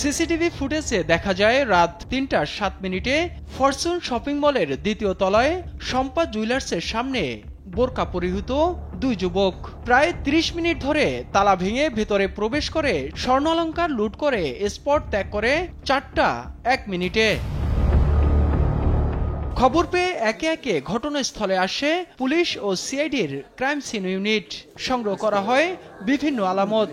CCTV ফুটেজে দেখা যায় রাত ৩:০৭ ফরচুন শপিং মলের দ্বিতীয় তলায় শম্পা জুয়েলার্সের সামনে বোরকা পরিহিত দুই যুবক প্রায় ৩০ মিনিট ধরে তালা ভেঙে ভেতরে প্রবেশ করে স্বর্ণালংকার লুট করে স্পট ত্যাগ করে ৪:০১ খবর পেয়ে একে একে ঘটনাস্থলে আসে পুলিশ ও সিআইডির ক্রাইম সিন ইউনিট। সংগ্রহ করা হয় বিভিন্ন আলামত।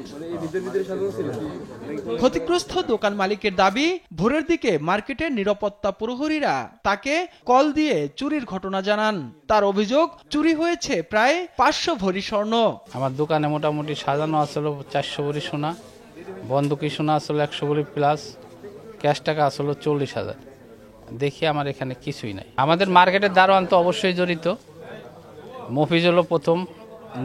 ক্ষতিগ্রস্ত দোকান মালিকের দাবি, ভোরের দিকে মার্কেটের নিরাপত্তা প্রহরীরা তাকে কল দিয়ে চুরির ঘটনা জানান। তার অভিযোগ, চুরি হয়েছে প্রায় ৫০০ ভরি স্বর্ণ। আমার দোকানে মোটামুটি সাজানো আসলো ৪০০ ভরি সোনা, বন্ধকি সোনা আসলো ১০০ ভরি প্লাস, ক্যাশ টাকা আসলো ৪০,০০০। দেখি আমার এখানে কিছুই নাই। আমাদের মার্কেটের দারোয়ান তো অবশ্যই জড়িত। মফিজ হলো প্রথম,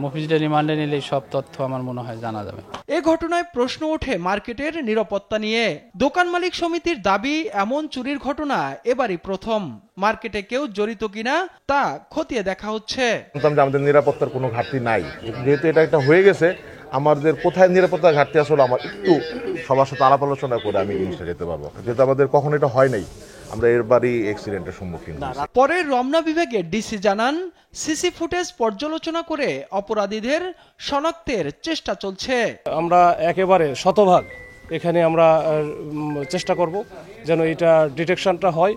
মফিজের রিমান্ডে নিলে সব তথ্য আমার মনে হয় জানা যাবে। এ ঘটনায় প্রশ্ন ওঠে মার্কেটের নিরাপত্তা নিয়ে। দোকান মালিক সমিতির দাবি, এমন চুরির ঘটনা এবারই প্রথম। মার্কেটে কেউ জড়িত কিনা তা খতিয়ে দেখা হচ্ছে। আমাদের নিরাপত্তার কোনো ঘাটতি নাই, যেহেতু এটা একটা হয়ে গেছে। আমাদের কোথায় নিরাপত্তার ঘাটতি আসলে আমার একটু সবার সাথে আলাপ আলোচনা করে আমি জিনিসটা যেতে পারবো, যেহেতু আমাদের কখনো এটা হয় নাই। আমরা এরবারই অ্যাক্সিডেন্টের সম্মুখীন। পরে রমনা বিভাগের ডিসি জানান, সিসি ফুটেজ পর্যালোচনা করে অপরাধীদের শনাক্তের চেষ্টা চলছে। আমরা একেবারে শতভাগ এখানে আমরা চেষ্টা করব যেন এটা ডিটেকশনটা হয়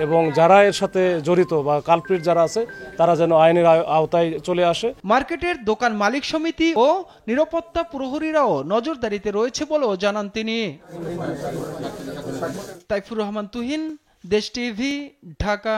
এবং যারা এর সাথে জড়িত বা কালপ্রিট যারা আছে তারা যেন আইনের আওতায় চলে আসে। মার্কেটের দোকান মালিক সমিতি ও নিরাপত্তা প্রহরীরাও নজরদারিতে রয়েছে বলেও জানান তিনি। তাইফুর রহমান তুহিন, দেশ টিভি, ঢাকা।